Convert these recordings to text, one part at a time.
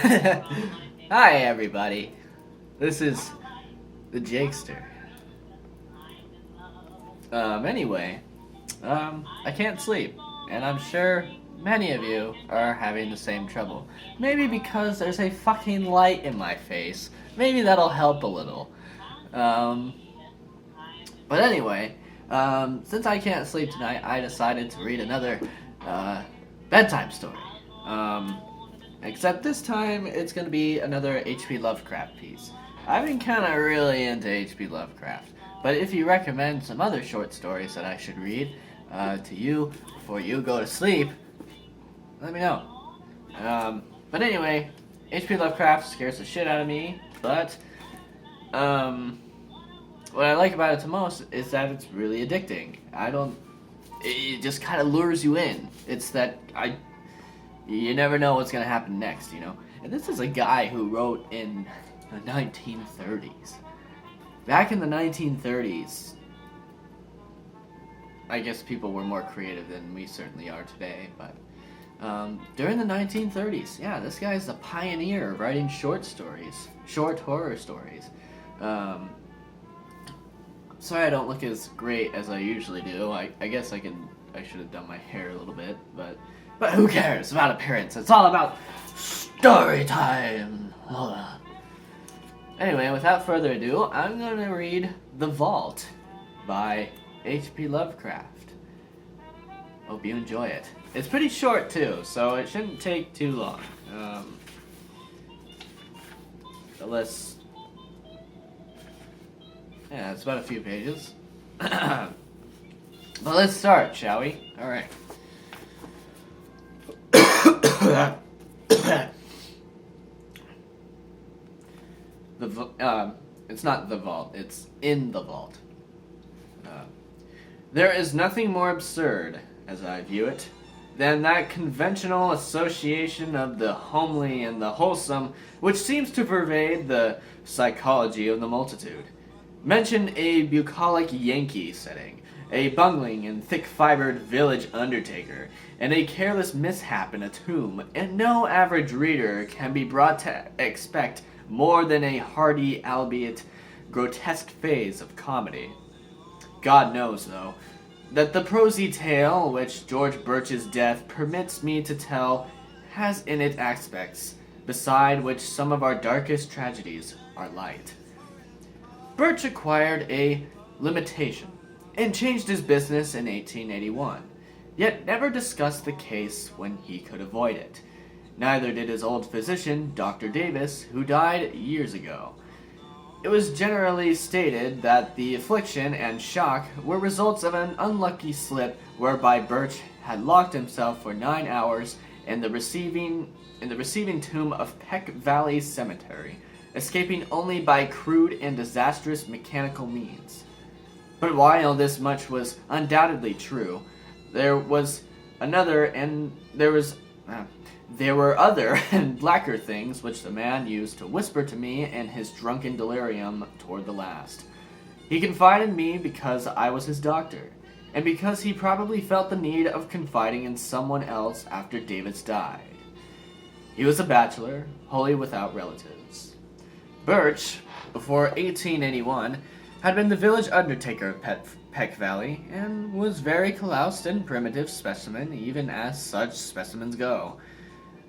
Hi, everybody. This is the Jakester. Anyway, I can't sleep, and I'm sure many of you are having the same trouble. Maybe because there's a fucking light in my face. Maybe that'll help a little. Um, but anyway, since I can't sleep tonight, I decided to read another, bedtime story. Except this time it's gonna be another H.P. Lovecraft piece. I've been kinda really into H.P. Lovecraft, but if you recommend some other short stories that I should read, to you before you go to sleep, let me know. But anyway, H.P. Lovecraft scares the shit out of me, but, what I like about it the most is that it's really addicting. It just kind of lures you in. It's that you never know what's gonna happen next, you know? And this is a guy who wrote in the 1930s. Back in the 1930s, I guess people were more creative than we certainly are today, but during the 1930s, yeah, this guy's a pioneer of writing short horror stories. Sorry I don't look as great as I usually do. I guess I should have done my hair a little bit, but who cares about appearance? It's all about story time. Hold on. Anyway, without further ado, I'm gonna read The Vault by H.P. Lovecraft. Hope you enjoy it. It's pretty short too, so it shouldn't take too long. Yeah, it's about a few pages. But let's start, shall we? Alright. It's not the vault, it's in the vault. There is nothing more absurd, as I view it, than that conventional association of the homely and the wholesome which seems to pervade the psychology of the multitude. Mention a bucolic Yankee setting, a bungling and thick-fibered village undertaker, and a careless mishap in a tomb, and no average reader can be brought to expect more than a hearty, albeit grotesque phase of comedy. God knows, though, that the prosy tale which George Birch's death permits me to tell has in it aspects beside which some of our darkest tragedies are light. Birch acquired a limitation and changed his business in 1881, yet never discussed the case when he could avoid it. Neither did his old physician, Dr. Davis, who died years ago. It was generally stated that the affliction and shock were results of an unlucky slip whereby Birch had locked himself for 9 hours in the receiving tomb of Peck Valley Cemetery, escaping only by crude and disastrous mechanical means. But while this much was undoubtedly true, there were other and blacker things which the man used to whisper to me in his drunken delirium toward the last. He confided in me because I was his doctor, and because he probably felt the need of confiding in someone else after Davis died. He was a bachelor, wholly without relatives. Birch, before 1881, had been the village undertaker of Peck Valley, and was very caloused and primitive specimen, even as such specimens go.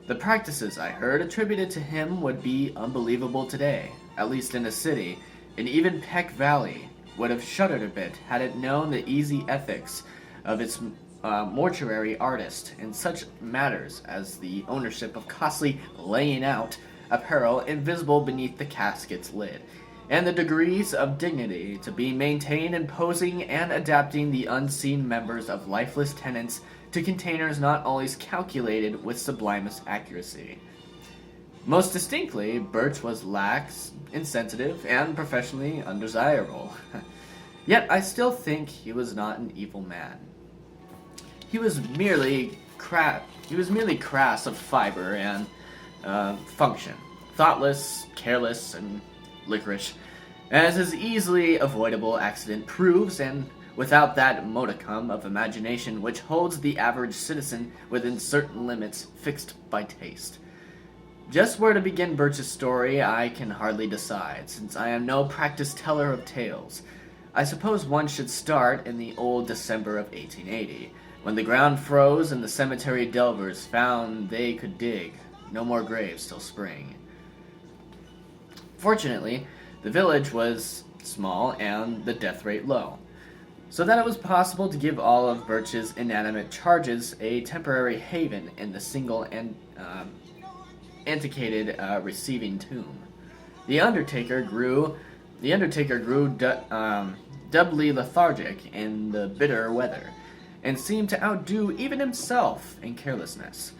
The practices I heard attributed to him would be unbelievable today, at least in a city, and even Peck Valley would have shuddered a bit had it known the easy ethics of its mortuary artist in such matters as the ownership of costly laying out apparel invisible beneath the casket's lid, and the degrees of dignity to be maintained in posing and adapting the unseen members of lifeless tenants to containers not always calculated with sublimest accuracy. Most distinctly, Birch was lax, insensitive, and professionally undesirable. Yet I still think he was not an evil man. He was merely crass of fiber and function, thoughtless, careless, and licorice, as his easily avoidable accident proves, and without that modicum of imagination which holds the average citizen within certain limits fixed by taste. Just where to begin Birch's story, I can hardly decide, since I am no practiced teller of tales. I suppose one should start in the old December of 1880, when the ground froze and the cemetery delvers found they could dig no more graves till spring. Fortunately, the village was small and the death rate low, so that it was possible to give all of Birch's inanimate charges a temporary haven in the single and antiquated receiving tomb. The Undertaker grew doubly lethargic in the bitter weather, and seemed to outdo even himself in carelessness.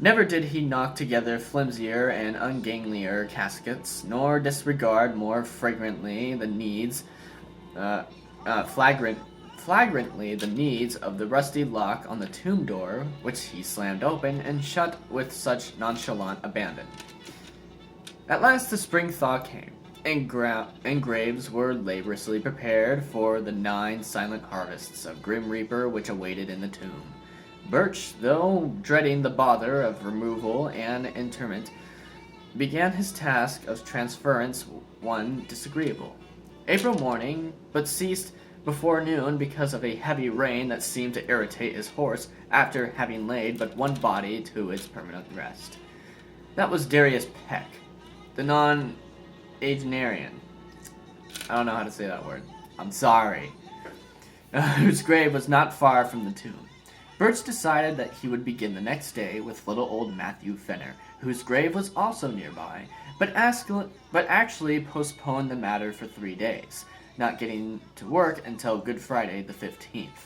Never did he knock together flimsier and ungainlier caskets, nor disregard more flagrantly the needs of the rusty lock on the tomb door, which he slammed open and shut with such nonchalant abandon. At last the spring thaw came, and graves were laboriously prepared for the 9 silent harvests of Grim Reaper which awaited in the tomb. Birch, though dreading the bother of removal and interment, began his task of transference one disagreeable. April morning, but ceased before noon because of a heavy rain that seemed to irritate his horse after having laid but one body to its permanent rest. That was Darius Peck, the non-agenarian. I don't know how to say that word. I'm sorry. Whose grave was not far from the tomb. Birch decided that he would begin the next day with little old Matthew Fenner, whose grave was also nearby, but actually postponed the matter for 3 days, not getting to work until Good Friday the 15th.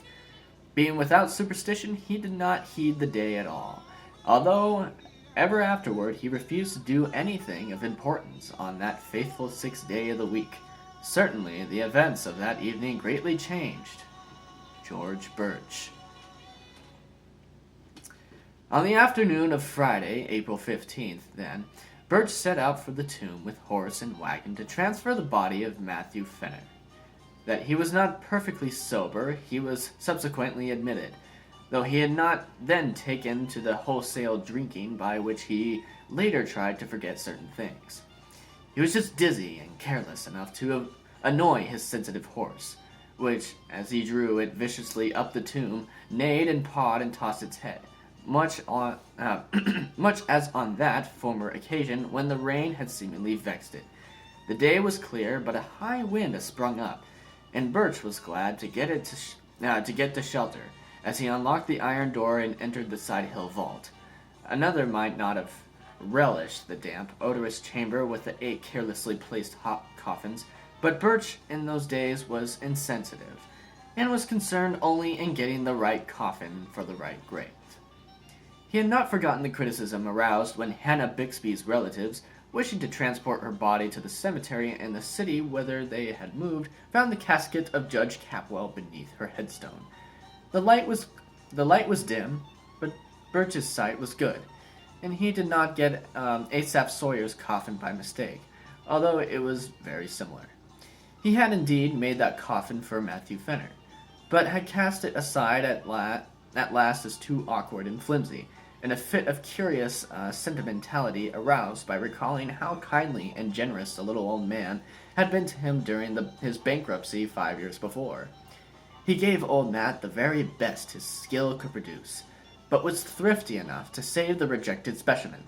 Being without superstition, he did not heed the day at all, although ever afterward he refused to do anything of importance on that faithful 6th day of the week. Certainly, the events of that evening greatly changed. George Birch. On the afternoon of Friday, April 15th, then, Birch set out for the tomb with horse and wagon to transfer the body of Matthew Fenner. That he was not perfectly sober, he was subsequently admitted, though he had not then taken to the wholesale drinking by which he later tried to forget certain things. He was just dizzy and careless enough to annoy his sensitive horse, which, as he drew it viciously up the tomb, neighed and pawed and tossed its head, much as on that former occasion when the rain had seemingly vexed it. The day was clear, but a high wind had sprung up, and Birch was glad to get to shelter, as he unlocked the iron door and entered the side hill vault. Another might not have relished the damp, odorous chamber with the 8 carelessly placed hot coffins, but Birch in those days was insensitive, and was concerned only in getting the right coffin for the right grave. He had not forgotten the criticism aroused when Hannah Bixby's relatives, wishing to transport her body to the cemetery in the city whither they had moved, found the casket of Judge Capwell beneath her headstone. The light was dim, but Birch's sight was good, and he did not get Asaph Sawyer's coffin by mistake, although it was very similar. He had indeed made that coffin for Matthew Fenner, but had cast it aside at last as too awkward and flimsy, in a fit of curious sentimentality aroused by recalling how kindly and generous the little old man had been to him during his bankruptcy 5 years before. He gave old Matt the very best his skill could produce, but was thrifty enough to save the rejected specimen,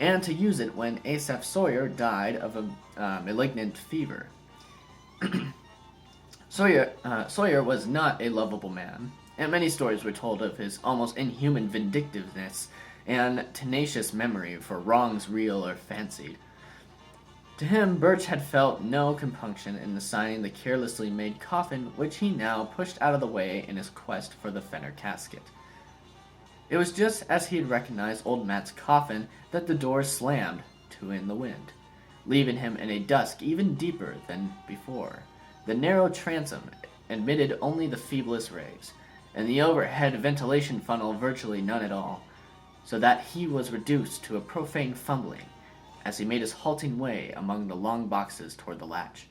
and to use it when Asaph Sawyer died of a malignant fever. Sawyer was not a lovable man, and many stories were told of his almost inhuman vindictiveness and tenacious memory for wrongs real or fancied. To him, Birch had felt no compunction in assigning the carelessly made coffin which he now pushed out of the way in his quest for the Fenner casket. It was just as he had recognized old Matt's coffin that the door slammed to in the wind, leaving him in a dusk even deeper than before. The narrow transom admitted only the feeblest rays, and the overhead ventilation funnel virtually none at all, so that he was reduced to a profane fumbling as he made his halting way among the long boxes toward the latch.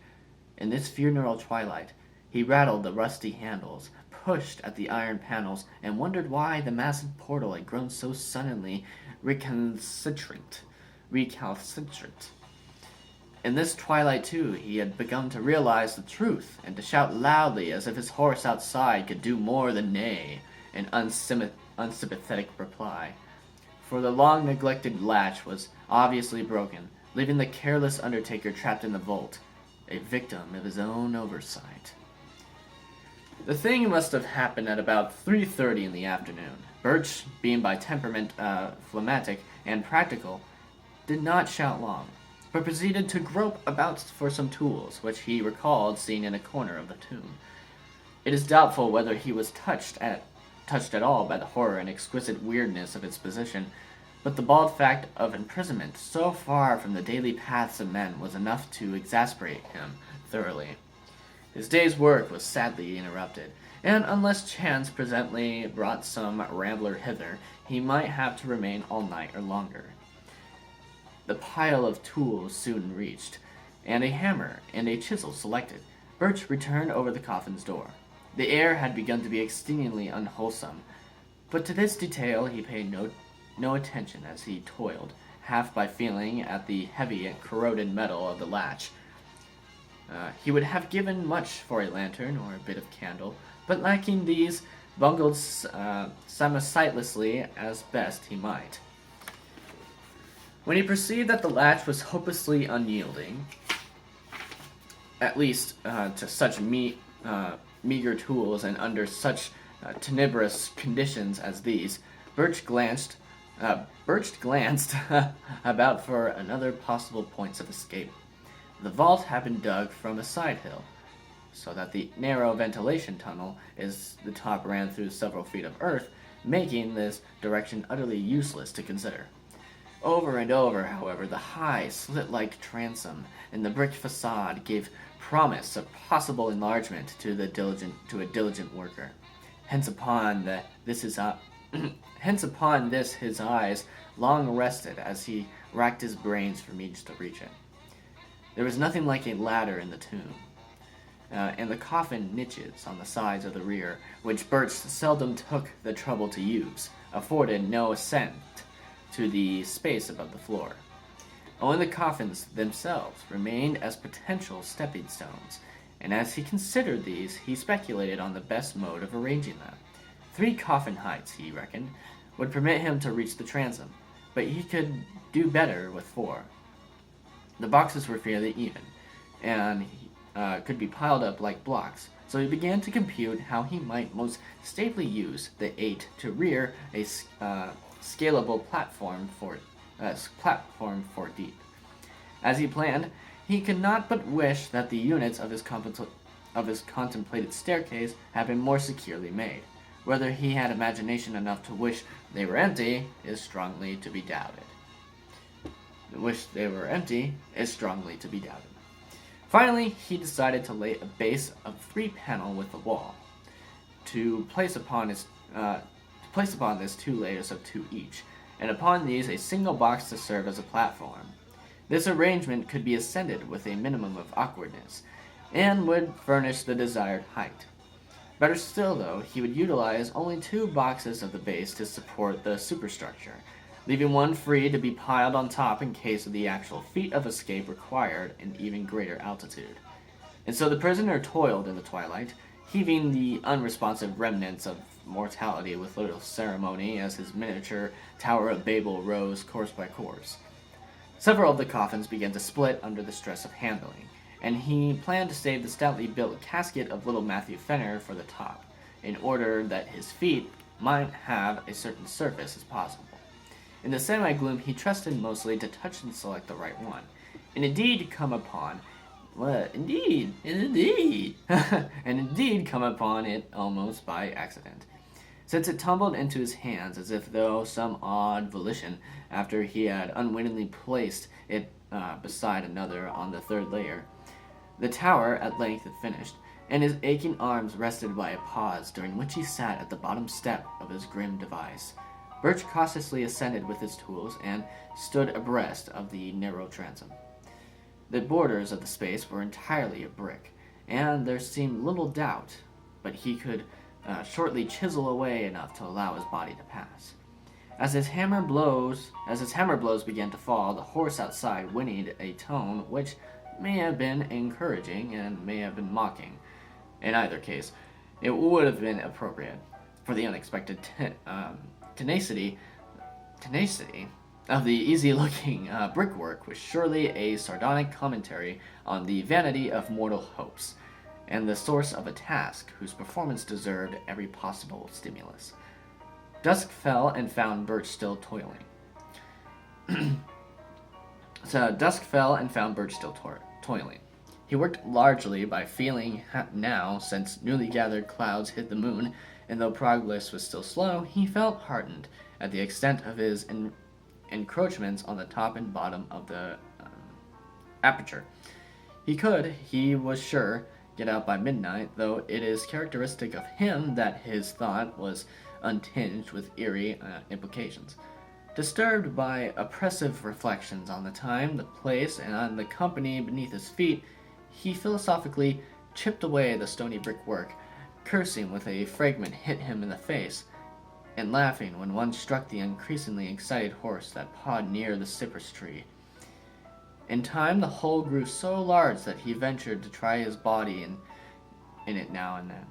In this funeral twilight, he rattled the rusty handles, pushed at the iron panels, and wondered why the massive portal had grown so suddenly recalcitrant. recalcitrant. In this twilight, too, he had begun to realize the truth and to shout loudly as if his horse outside could do more than neigh in unsympathetic reply. For the long-neglected latch was obviously broken, leaving the careless undertaker trapped in the vault, a victim of his own oversight. The thing must have happened at about 3:30 in the afternoon. Birch, being by temperament phlegmatic and practical, did not shout long, but proceeded to grope about for some tools, which he recalled seeing in a corner of the tomb. It is doubtful whether he was touched at all by the horror and exquisite weirdness of its position, but the bald fact of imprisonment so far from the daily paths of men was enough to exasperate him thoroughly. His day's work was sadly interrupted, and unless chance presently brought some rambler hither, he might have to remain all night or longer. The pile of tools soon reached, and a hammer and a chisel selected. Birch returned over the coffin's door. The air had begun to be exceedingly unwholesome, but to this detail he paid no attention as he toiled, half by feeling at the heavy and corroded metal of the latch. He would have given much for a lantern or a bit of candle, but lacking these, bungled sightlessly as best he might. When he perceived that the latch was hopelessly unyielding, at least to such meager tools and under such tenebrous conditions as these, Birch glanced about for another possible points of escape. The vault had been dug from a side hill, so that the narrow ventilation tunnel as the top ran through several feet of earth, making this direction utterly useless to consider. Over and over, however, the high, slit-like transom in the brick facade gave promise of possible enlargement to a diligent worker. Hence upon this his eyes long rested as he racked his brains for means to reach it. There was nothing like a ladder in the tomb, and the coffin niches on the sides of the rear, which Birch seldom took the trouble to use, afforded no ascent to the space above the floor. Only the coffins themselves remained as potential stepping stones, and as he considered these, he speculated on the best mode of arranging them. 3 coffin heights, he reckoned, would permit him to reach the transom, but he could do better with 4. The boxes were fairly even, and could be piled up like blocks, so he began to compute how he might most safely use the 8 to rear a scalable platform for deep. As he planned, he could not but wish that the units of his contemplated staircase had been more securely made. Whether he had imagination enough to wish they were empty is strongly to be doubted. Finally, he decided to lay a base of 3 panel with the wall, to place upon this 2 layers of 2 each, and upon these a single box to serve as a platform. This arrangement could be ascended with a minimum of awkwardness, and would furnish the desired height. Better still, though, he would utilize only 2 boxes of the base to support the superstructure, leaving one free to be piled on top in case of the actual feat of escape required an even greater altitude. And so the prisoner toiled in the twilight, heaving the unresponsive remnants of mortality with little ceremony as his miniature Tower of Babel rose course by course. Several of the coffins began to split under the stress of handling, and he planned to save the stoutly built casket of little Matthew Fenner for the top, in order that his feet might have a certain surface as possible. In the semi-gloom, he trusted mostly to touch and select the right one, and indeed come upon it almost by accident, since it tumbled into his hands as if though some odd volition, after he had unwittingly placed it beside another on the 3rd layer. The tower at length had finished, and his aching arms rested by a pause during which he sat at the bottom step of his grim device. Birch cautiously ascended with his tools and stood abreast of the narrow transom. The borders of the space were entirely of brick, and there seemed little doubt but he could shortly chisel away enough to allow his body to pass. As his hammer blows began to fall, the horse outside whinnied a tone which may have been encouraging and may have been mocking. In either case, it would have been appropriate, for the unexpected tenacity of the easy-looking brickwork was surely a sardonic commentary on the vanity of mortal hopes, and the source of a task whose performance deserved every possible stimulus. Dusk fell and found Birch still toiling. Toiling. He worked largely by feeling now, since newly gathered clouds hid the moon, and though progress was still slow, he felt heartened at the extent of his encroachments on the top and bottom of the aperture. He was sure, get out by midnight, though it is characteristic of him that his thought was untinged with eerie implications. Disturbed by oppressive reflections on the time, the place, and on the company beneath his feet, he philosophically chipped away the stony brickwork, cursing when a fragment hit him in the face, and laughing when one struck the increasingly excited horse that pawed near the cypress tree. In time, the hole grew so large that he ventured to try his body in it now and then,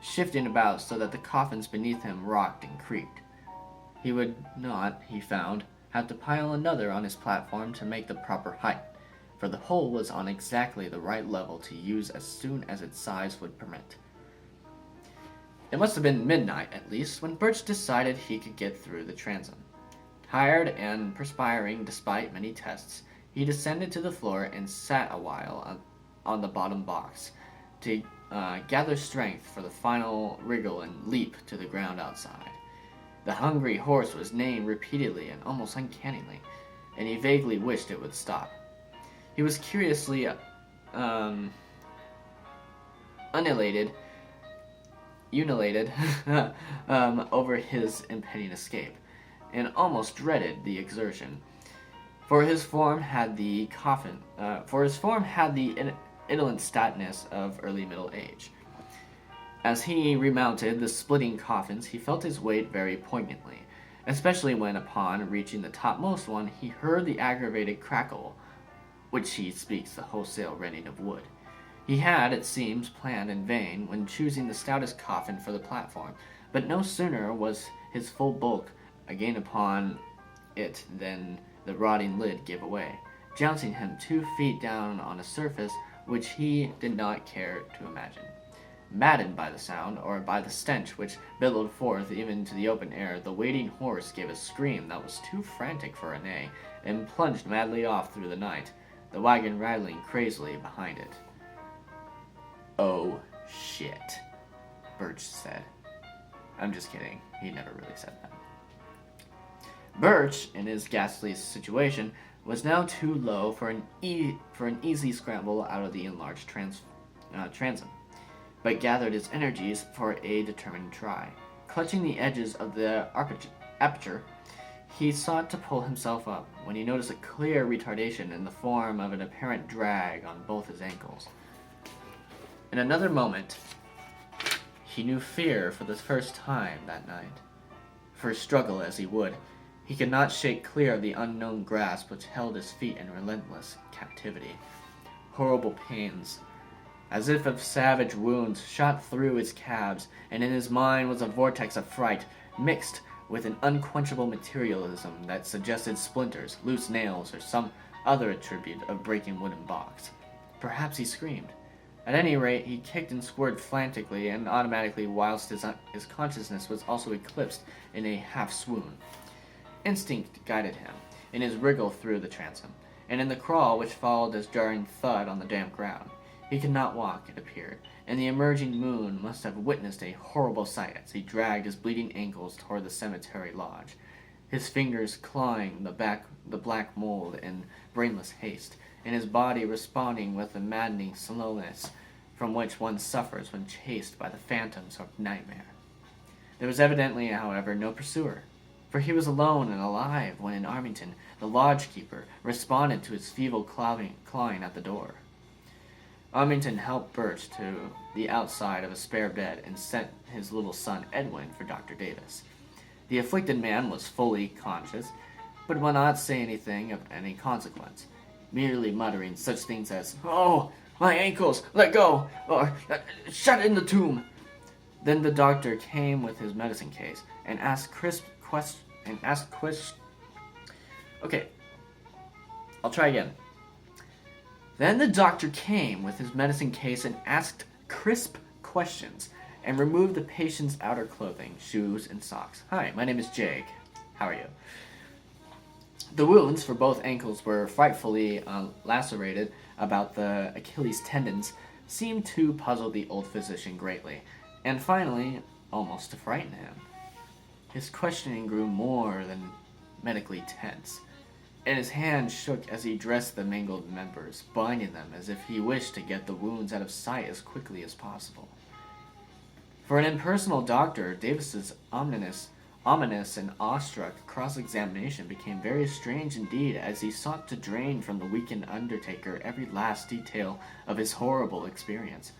shifting about so that the coffins beneath him rocked and creaked. He would not, he found, have to pile another on his platform to make the proper height, for the hole was on exactly the right level to use as soon as its size would permit. It must have been midnight, at least, when Birch decided he could get through the transom. Tired and perspiring despite many tests, he descended to the floor and sat a while on the bottom box to gather strength for the final wriggle and leap to the ground outside. The hungry horse was neighing repeatedly and almost uncannily, and he vaguely wished it would stop. He was curiously unilated over his impending escape, and almost dreaded the exertion. For his form had the indolent statness of early middle age. As he remounted the splitting coffins, he felt his weight very poignantly, especially when, upon reaching the topmost one, he heard the aggravated crackle, which he speaks the wholesale rending of wood. He had, it seems, planned in vain when choosing the stoutest coffin for the platform, but no sooner was his full bulk again upon it than the rotting lid gave away, jouncing him 2 feet down on a surface which he did not care to imagine. Maddened by the sound, or by the stench which billowed forth even to the open air, the waiting horse gave a scream that was too frantic for a neigh, and plunged madly off through the night, the wagon rattling crazily behind it. "Oh, shit," Birch said. I'm just kidding. He never really said that. Birch, in his ghastly situation, was now too low for an easy scramble out of the enlarged transom, but gathered his energies for a determined try. Clutching the edges of the aperture, he sought to pull himself up, when he noticed a clear retardation in the form of an apparent drag on both his ankles. In another moment, he knew fear for the first time that night. For struggle as he would, he could not shake clear of the unknown grasp which held his feet in relentless captivity. Horrible pains, as if of savage wounds, shot through his calves, and in his mind was a vortex of fright, mixed with an unquenchable materialism that suggested splinters, loose nails, or some other attribute of breaking wooden box. Perhaps he screamed. At any rate, he kicked and squirmed frantically and automatically, whilst his consciousness was also eclipsed in a half-swoon. Instinct guided him in his wriggle through the transom, and in the crawl which followed his jarring thud on the damp ground. He could not walk, it appeared, and the emerging moon must have witnessed a horrible sight as he dragged his bleeding ankles toward the cemetery lodge, his fingers clawing the black mold in brainless haste, and his body responding with the maddening slowness from which one suffers when chased by the phantoms of nightmare. There was evidently, however, no pursuer, for he was alone and alive when in Armington, the lodge-keeper, responded to his feeble clawing at the door. Armington helped Birch to the outside of a spare bed and sent his little son Edwin for Dr. Davis. The afflicted man was fully conscious, but would not say anything of any consequence, merely muttering such things as, "Oh, my ankles, let go," or "Shut in the tomb." Then the doctor came with his medicine case and asked Okay, I'll try again. Then the doctor came with his medicine case and asked crisp questions and removed the patient's outer clothing, shoes, and socks. "Hi, my name is Jake. How are you?" The wounds for both ankles were frightfully lacerated about the Achilles tendons, seemed to puzzle the old physician greatly, and finally, almost to frighten him. His questioning grew more than medically tense, and his hand shook as he dressed the mangled members, binding them as if he wished to get the wounds out of sight as quickly as possible. For an impersonal doctor, Davis's ominous and awestruck cross-examination became very strange indeed as he sought to drain from the weakened undertaker every last detail of his horrible experience.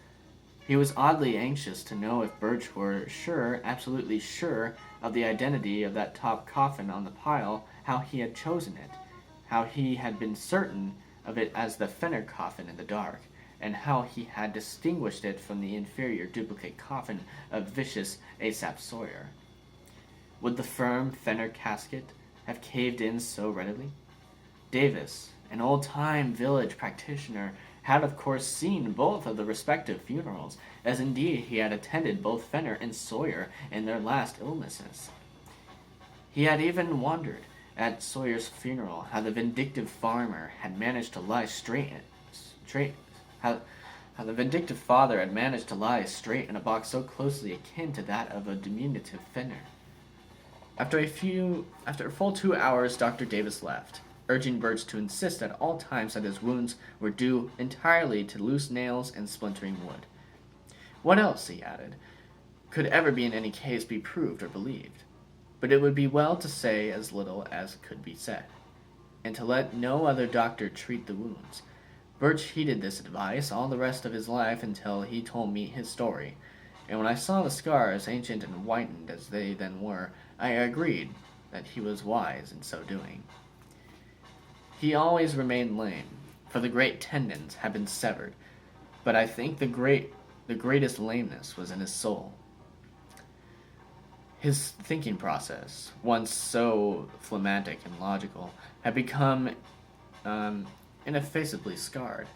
He was oddly anxious to know if Birch were sure, absolutely sure, of the identity of that top coffin on the pile, how he had chosen it, how he had been certain of it as the Fenner coffin in the dark, and how he had distinguished it from the inferior duplicate coffin of vicious Aesop Sawyer. Would the firm Fenner casket have caved in so readily? Davis, an old-time village practitioner, had of course seen both of the respective funerals, as indeed he had attended both Fenner and Sawyer in their last illnesses. He had even wondered at Sawyer's funeral how the vindictive farmer had managed to lie how the vindictive father had managed to lie straight in a box so closely akin to that of a diminutive Fenner. After a full 2 hours, Dr. Davis left, urging Birch to insist at all times that his wounds were due entirely to loose nails and splintering wood. What else, he added, could ever in any case be proved or believed? But it would be well to say as little as could be said, and to let no other doctor treat the wounds. Birch heeded this advice all the rest of his life until he told me his story, and when I saw the scars, ancient and whitened as they then were, I agreed that he was wise in so doing. He always remained lame, for the great tendons had been severed, but I think the greatest lameness was in his soul. His thinking process, once so phlegmatic and logical, had become ineffaceably scarred,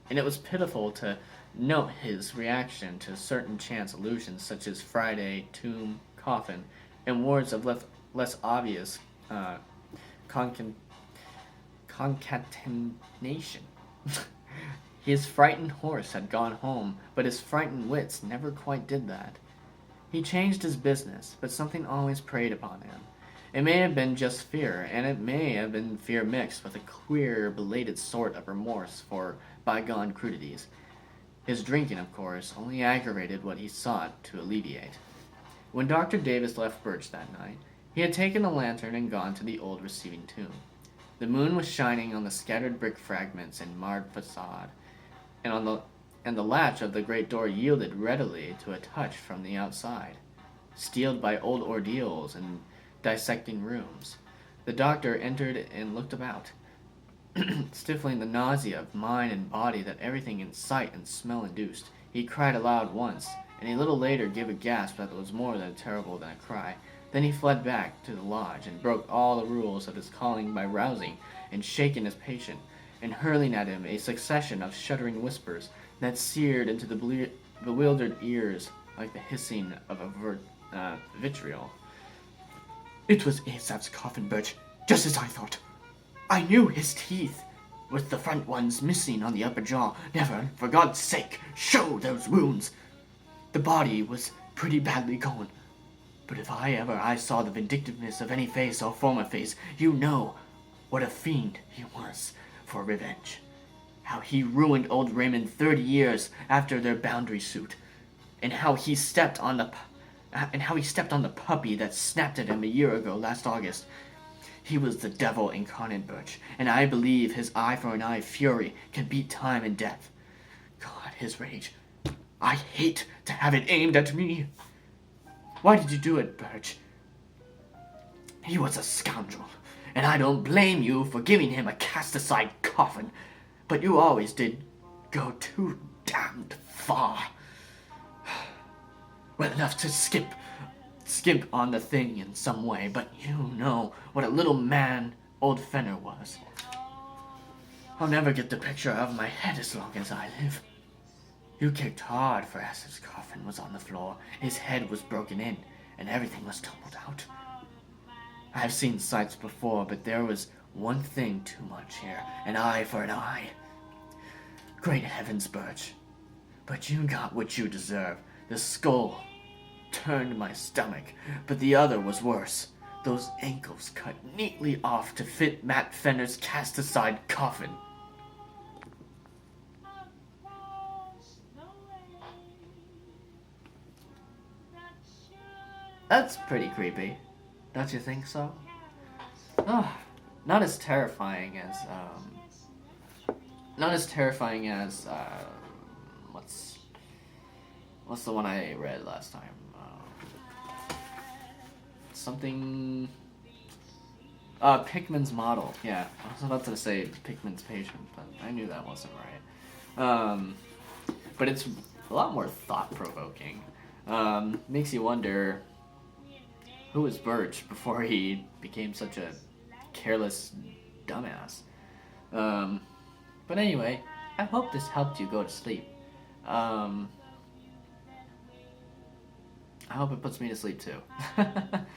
and it was pitiful to note his reaction to certain chance allusions such as Friday, tomb, coffin, and words of less obvious concatenation. His frightened horse had gone home, but his frightened wits never quite did that. He changed his business, but something always preyed upon him. It may have been just fear, and it may have been fear mixed with a queer, belated sort of remorse for bygone crudities. His drinking, of course, only aggravated what he sought to alleviate. When Dr. Davis left Birch that night, he had taken a lantern and gone to the old receiving tomb. The moon was shining on the scattered brick fragments and marred facade, and the latch of the great door yielded readily to a touch from the outside. Steeled by old ordeals and dissecting rooms, the doctor entered and looked about, stifling the nausea of mind and body that everything in sight and smell induced. He cried aloud once, and a little later gave a gasp that was more terrible than a cry. Then he fled back to the lodge and broke all the rules of his calling by rousing and shaking his patient, and hurling at him a succession of shuddering whispers that seared into the bewildered ears like the hissing of a vitriol. "It was Aesop's coffin, Birch, just as I thought. I knew his teeth, with the front ones missing on the upper jaw. Never, for God's sake, show those wounds. The body was pretty badly gone. But if I saw the vindictiveness of any face or form of face, you know what a fiend he was for revenge. How he ruined old Raymond 30 years after their boundary suit, and how he stepped on the puppy that snapped at him a year ago last August. He was the devil incarnate, Birch, and I believe his eye for an eye fury can beat time and death. God, his rage. I hate to have it aimed at me. Why did you do it, Birch? He was a scoundrel, and I don't blame you for giving him a cast-aside coffin, but you always did go too damned far. Well enough to skip on the thing in some way, but you know what a little man old Fenner was. I'll never get the picture out of my head as long as I live. You kicked hard, for as his coffin was on the floor, his head was broken in, and everything was tumbled out. I've seen sights before, but there was one thing too much here, an eye for an eye. Great heavens, Birch. But you got what you deserve. The skull turned my stomach, but the other was worse. Those ankles cut neatly off to fit Matt Fenner's cast-aside coffin. That's pretty creepy. Don't you think so? Oh, not as terrifying as, what's the one I read last time? Something, Pickman's Model. Yeah, I was about to say Pickman's Patient, but I knew that wasn't right. But it's a lot more thought-provoking. Makes you wonder, who was Birch before he became such a careless dumbass? But anyway, I hope this helped you go to sleep. I hope it puts me to sleep too.